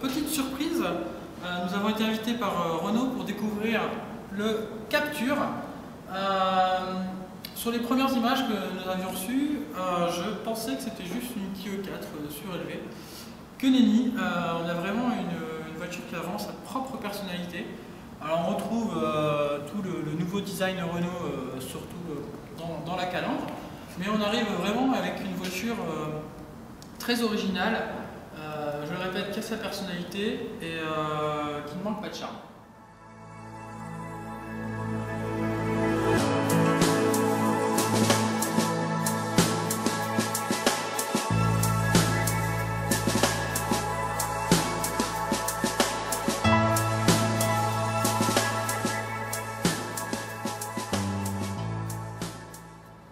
petite surprise, nous avons été invités par Renault pour découvrir le Captur. Sur les premières images que nous avions reçues, je pensais que c'était juste une Clio 4 surélevée. Que nenni, on a vraiment une voiture qui a vraiment sa propre personnalité. Alors on retrouve tout le nouveau design Renault, surtout dans la calandre, mais on arrive vraiment avec une voiture très originale, je le répète, qui a sa personnalité et qui ne manque pas de charme.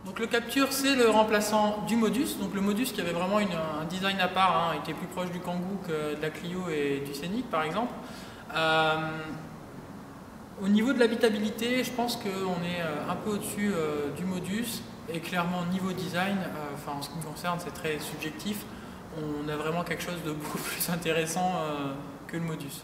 Donc le Captur, c'est le remplaçant du Modus. Donc le Modus qui avait vraiment un design à part, était plus proche du Kangoo que de la Clio et du Scénic par exemple. Au niveau de l'habitabilité, je pense qu'on est un peu au-dessus du Modus et clairement niveau design, en ce qui me concerne c'est très subjectif, on a vraiment quelque chose de beaucoup plus intéressant que le Modus.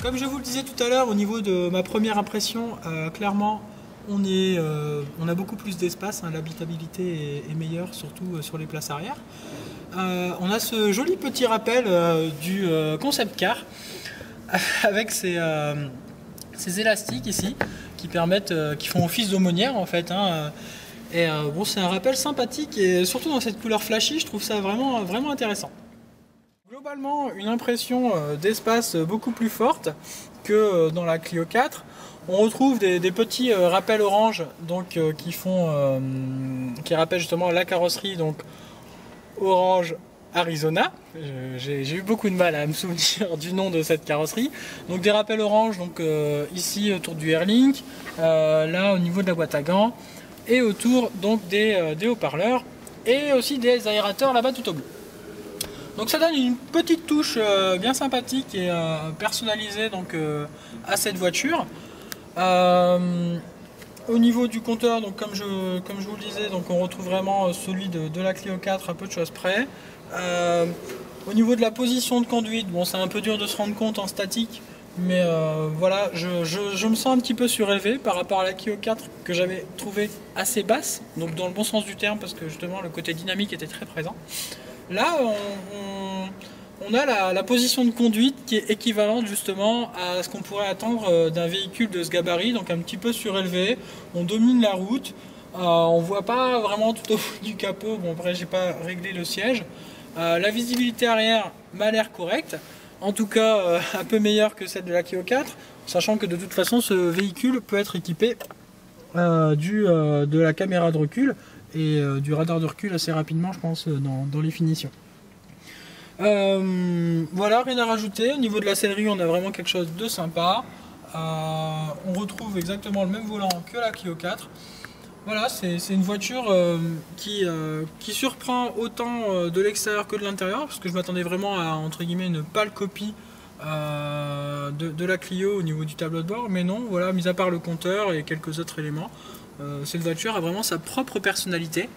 Comme je vous le disais tout à l'heure, au niveau de ma première impression, clairement, on a beaucoup plus d'espace, l'habitabilité est meilleure, surtout sur les places arrière. On a ce joli petit rappel du concept car, avec ces élastiques ici, qui font office d'aumônière en fait. Bon, c'est un rappel sympathique et surtout dans cette couleur flashy, je trouve ça vraiment, vraiment intéressant. Globalement, une impression d'espace beaucoup plus forte que dans la Clio 4. On retrouve des petits rappels orange donc, qui rappellent justement la carrosserie donc orange Arizona. J'ai eu beaucoup de mal à me souvenir du nom de cette carrosserie. Donc des rappels orange donc, ici autour du Airlink, là au niveau de la boîte à gants et autour donc, des haut-parleurs et aussi des aérateurs là-bas tout au bleu. Donc ça donne une petite touche bien sympathique et personnalisée donc, à cette voiture. Au niveau du compteur, donc, comme je vous le disais, donc, on retrouve vraiment celui de la Clio 4 à peu de choses près. Au niveau de la position de conduite, bon, c'est un peu dur de se rendre compte en statique, mais voilà, je me sens un petit peu surélevé par rapport à la Clio 4 que j'avais trouvé assez basse, donc dans le bon sens du terme parce que justement le côté dynamique était très présent. Là, on a la position de conduite qui est équivalente justement à ce qu'on pourrait attendre d'un véhicule de ce gabarit, donc un petit peu surélevé. On domine la route, on voit pas vraiment tout au bout du capot. Bon, après, j'ai pas réglé le siège. La visibilité arrière m'a l'air correcte, en tout cas un peu meilleure que celle de la Clio 4, sachant que de toute façon, ce véhicule peut être équipé de la caméra de recul et du radar de recul assez rapidement, je pense, dans les finitions. Voilà, rien à rajouter. Au niveau de la sellerie, on a vraiment quelque chose de sympa. On retrouve exactement le même volant que la Clio 4. Voilà, c'est une voiture qui surprend autant de l'extérieur que de l'intérieur, parce que je m'attendais vraiment à, entre guillemets, une pâle copie de la Clio au niveau du tableau de bord, mais non, voilà, mis à part le compteur et quelques autres éléments, cette voiture a vraiment sa propre personnalité.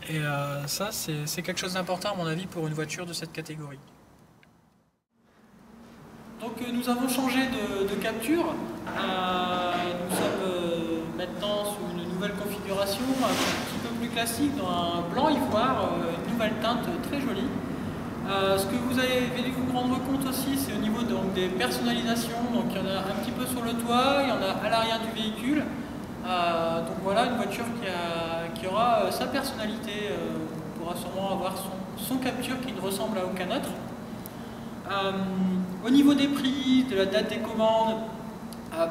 Et ça, c'est quelque chose d'important à mon avis pour une voiture de cette catégorie. Donc nous avons changé de Captur. Nous sommes maintenant sous une nouvelle configuration, un petit peu plus classique, dans un blanc ivoire, une nouvelle teinte très jolie. Ce que vous avez dû vous rendre compte aussi, c'est au niveau donc, des personnalisations. Donc il y en a un petit peu sur le toit, il y en a à l'arrière du véhicule. Donc voilà, une voiture qui aura sa personnalité, on pourra sûrement avoir son Captur qui ne ressemble à aucun autre. Au niveau des prix, de la date des commandes,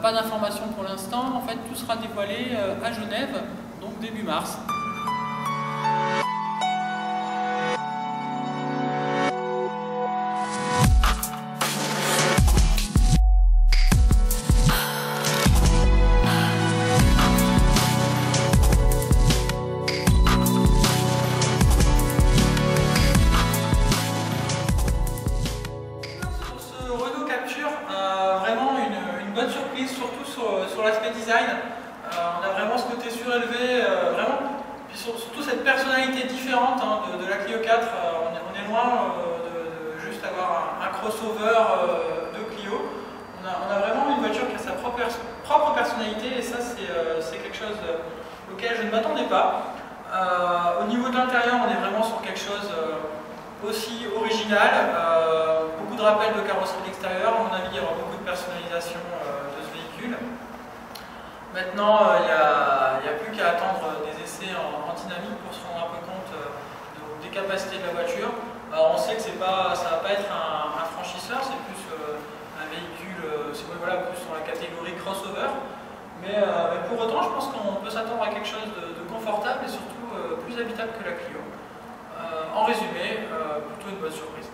pas d'informations pour l'instant. En fait, tout sera dévoilé à Genève, donc début mars. surprise, surtout sur l'aspect design. On a vraiment ce côté surélevé, vraiment, puis surtout cette personnalité différente de la Clio 4. On est loin de juste avoir un crossover de Clio. On a vraiment une voiture qui a sa propre personnalité, et ça c'est quelque chose auquel je ne m'attendais pas. Au niveau de l'intérieur, on est vraiment sur quelque chose aussi original, beaucoup de rappels de carrosserie d'extérieur. À mon avis, il y aura beaucoup de personnalisation de ce véhicule. Maintenant, il n'y a plus qu'à attendre des essais en dynamique pour se rendre un peu compte des capacités de la voiture. Alors, on sait que ça ne va pas être un franchisseur, c'est plus un véhicule voilà, plus sur la catégorie crossover. Mais pour autant, je pense qu'on peut s'attendre à quelque chose de confortable et surtout plus habitable que la Clio. En résumé, plutôt une bonne surprise.